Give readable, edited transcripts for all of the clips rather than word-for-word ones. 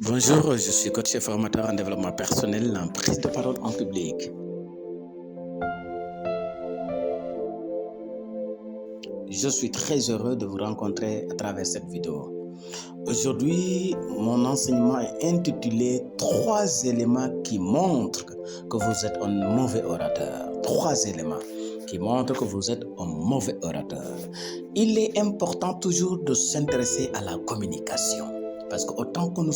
Bonjour, je suis coach et formateur en développement personnel en prise de parole en public. Je suis très heureux de vous rencontrer à travers cette vidéo. Aujourd'hui, mon enseignement est intitulé « 3 éléments qui montrent que vous êtes un mauvais orateur ». 3 éléments qui montrent que vous êtes un mauvais orateur. Il est important toujours de s'intéresser à la communication. Parce qu'autant que nous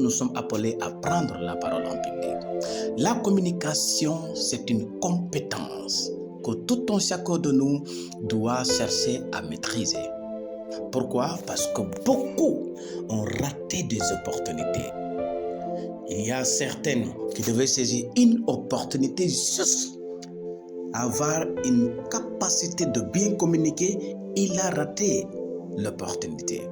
sommes appelés à prendre la parole en public. La communication, c'est une compétence que tout un chacun de nous doit chercher à maîtriser. Pourquoi? Parce que beaucoup ont raté des opportunités. Il y a certaines qui devaient saisir une opportunité juste avoir une capacité de bien communiquer. Il a raté l'opportunité.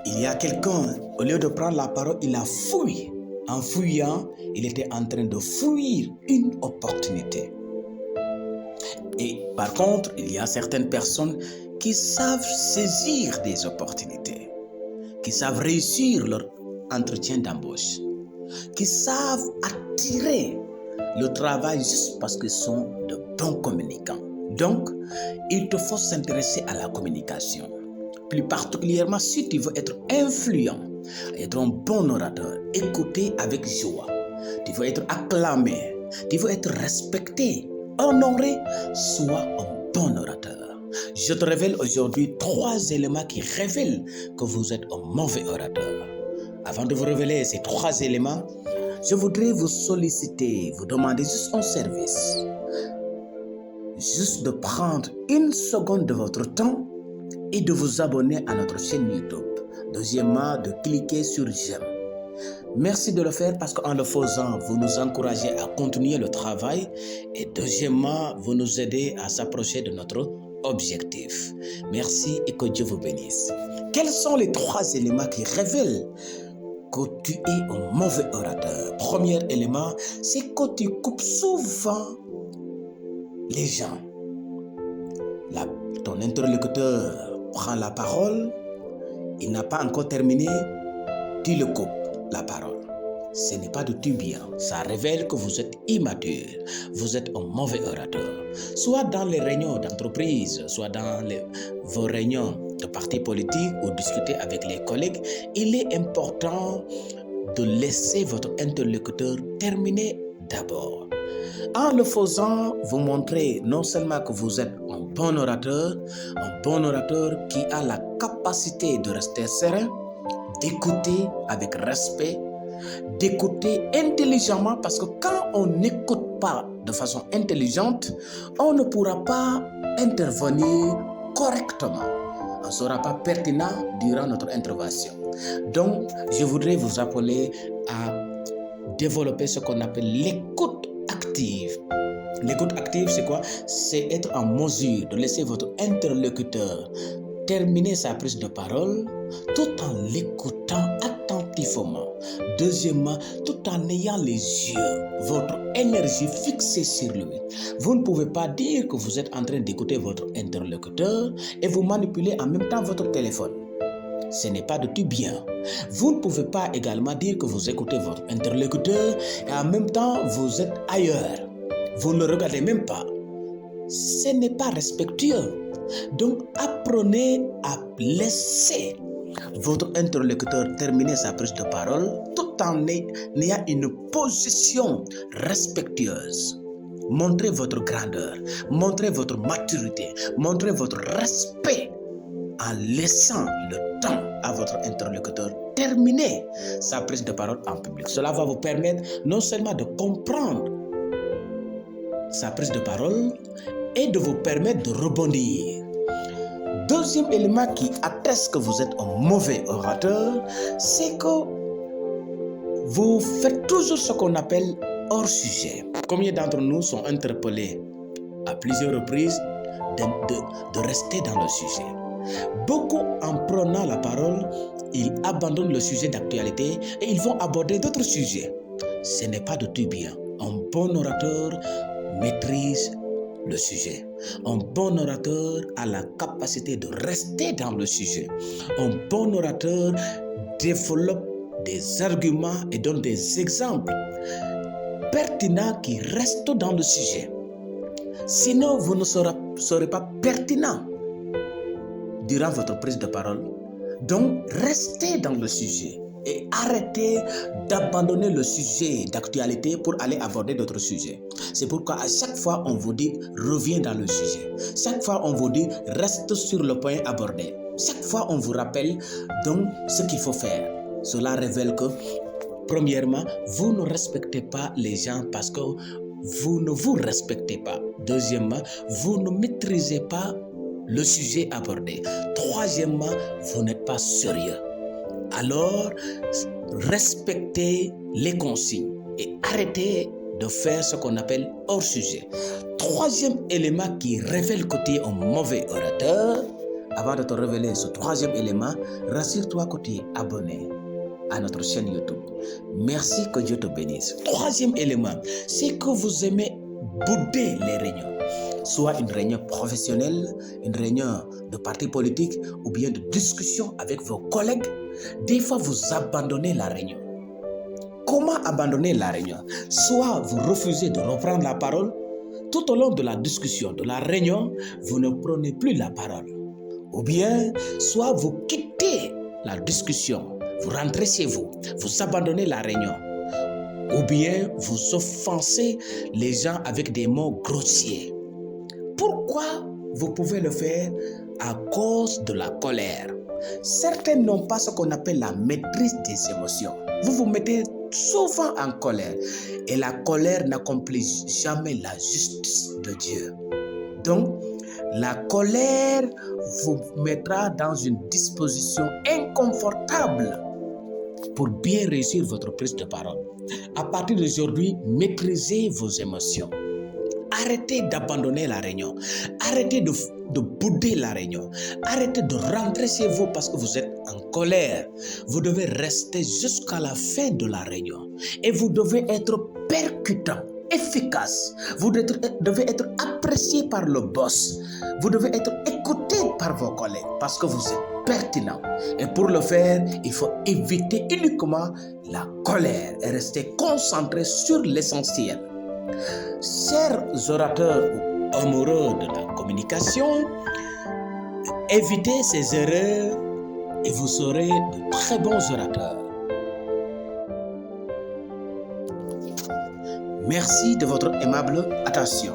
Il y a quelqu'un, au lieu de prendre la parole, il a fui. En fuyant, il était en train de fuir une opportunité. Et par contre, il y a certaines personnes qui savent saisir des opportunités, qui savent réussir leur entretien d'embauche, qui savent attirer le travail juste parce qu'ils sont de bons communicants. Donc, il te faut s'intéresser à la communication. Plus particulièrement si tu veux être influent, être un bon orateur, écouter avec joie. Tu veux être acclamé, tu veux être respecté, honoré, sois un bon orateur. Je te révèle aujourd'hui 3 éléments qui révèlent que vous êtes un mauvais orateur. Avant de vous révéler ces 3 éléments, je voudrais vous solliciter, vous demander juste un service. Juste de prendre 1 seconde de votre temps et de vous abonner à notre chaîne YouTube. Deuxièmement, de cliquer sur j'aime. Merci de le faire parce qu'en le faisant, vous nous encouragez à continuer le travail et deuxièmement, vous nous aidez à s'approcher de notre objectif. Merci et que Dieu vous bénisse. Quels sont les 3 éléments qui révèlent que tu es un mauvais orateur? Premier élément, c'est que tu coupes souvent les gens. Ton interlocuteur prend la parole, il n'a pas encore terminé, tu le coupes la parole. Ce n'est pas de tout bien. Ça révèle que vous êtes immature, vous êtes un mauvais orateur. Soit dans les réunions d'entreprise, soit dans vos réunions de partis politiques ou discuter avec les collègues, il est important de laisser votre interlocuteur terminer d'abord. En le faisant, vous montrez non seulement que vous êtes un bon orateur qui a la capacité de rester serein, d'écouter avec respect, d'écouter intelligemment, parce que quand on n'écoute pas de façon intelligente, on ne pourra pas intervenir correctement. On ne sera pas pertinent durant notre intervention. Donc, je voudrais vous appeler à développer ce qu'on appelle l'écoute active. L'écoute active, c'est quoi? C'est être en mesure de laisser votre interlocuteur terminer sa prise de parole tout en l'écoutant attentivement. Deuxièmement, tout en ayant les yeux, votre énergie fixée sur lui. Vous ne pouvez pas dire que vous êtes en train d'écouter votre interlocuteur et vous manipulez en même temps votre téléphone. Ce n'est pas de tout bien. Vous ne pouvez pas également dire que vous écoutez votre interlocuteur et en même temps vous êtes ailleurs. Vous ne le regardez même pas. Ce n'est pas respectueux. Donc apprenez à laisser votre interlocuteur terminer sa prise de parole tout en ayant une position respectueuse. Montrez votre grandeur, montrez votre maturité, montrez votre respect en laissant le temps à votre interlocuteur terminer sa prise de parole en public. Cela va vous permettre non seulement de comprendre sa prise de parole et de vous permettre de rebondir. Deuxième élément qui atteste que vous êtes un mauvais orateur, c'est que vous faites toujours ce qu'on appelle hors sujet. Combien d'entre nous sont interpellés à plusieurs reprises de rester dans le sujet? Beaucoup, en prenant la parole, ils abandonnent le sujet d'actualité et ils vont aborder d'autres sujets. Ce n'est pas de tout bien. Un bon orateur maîtrise le sujet. Un bon orateur a la capacité de rester dans le sujet. Un bon orateur développe des arguments et donne des exemples pertinents qui restent dans le sujet. Sinon, vous ne serez pas pertinent durant votre prise de parole. Donc, restez dans le sujet et arrêtez d'abandonner le sujet d'actualité pour aller aborder d'autres sujets. C'est pourquoi à chaque fois, on vous dit reviens dans le sujet. Chaque fois, on vous dit reste sur le point abordé. Chaque fois, on vous rappelle donc ce qu'il faut faire. Cela révèle que, premièrement, vous ne respectez pas les gens parce que vous ne vous respectez pas. Deuxièmement, vous ne maîtrisez pas le sujet abordé. Troisièmement, vous n'êtes pas sérieux. Alors, respectez les consignes et arrêtez de faire ce qu'on appelle hors sujet. Troisième élément qui révèle que tu es un mauvais orateur. Avant de te révéler ce troisième élément, rassure-toi que tu es abonné à notre chaîne YouTube. Merci, que Dieu te bénisse. Troisième élément, c'est que vous aimez bouder les réunions. Soit une réunion professionnelle, une réunion de parti politique ou bien de discussion avec vos collègues. Des fois, vous abandonnez la réunion. Comment abandonner la réunion? Soit vous refusez de reprendre la parole. Tout au long de la discussion, de la réunion, vous ne prenez plus la parole. Ou bien, soit vous quittez la discussion, vous rentrez chez vous, vous abandonnez la réunion. Ou bien, vous offensez les gens avec des mots grossiers. Pourquoi vous pouvez le faire? À cause de la colère. Certains n'ont pas ce qu'on appelle la maîtrise des émotions. Vous vous mettez souvent en colère. Et la colère n'accomplit jamais la justice de Dieu. Donc, la colère vous mettra dans une disposition inconfortable pour bien réussir votre prise de parole. À partir d'aujourd'hui, maîtrisez vos émotions. Arrêtez d'abandonner la réunion. Arrêtez de bouder la réunion. Arrêtez de rentrer chez vous parce que vous êtes en colère. Vous devez rester jusqu'à la fin de la réunion. Et vous devez être percutant, efficace. Vous devez être apprécié par le boss. Vous devez être écouté par vos collègues parce que vous êtes pertinent. Et pour le faire, il faut éviter uniquement la colère et rester concentré sur l'essentiel. Chers orateurs ou amoureux de la communication, évitez ces erreurs et vous serez de très bons orateurs. Merci de votre aimable attention.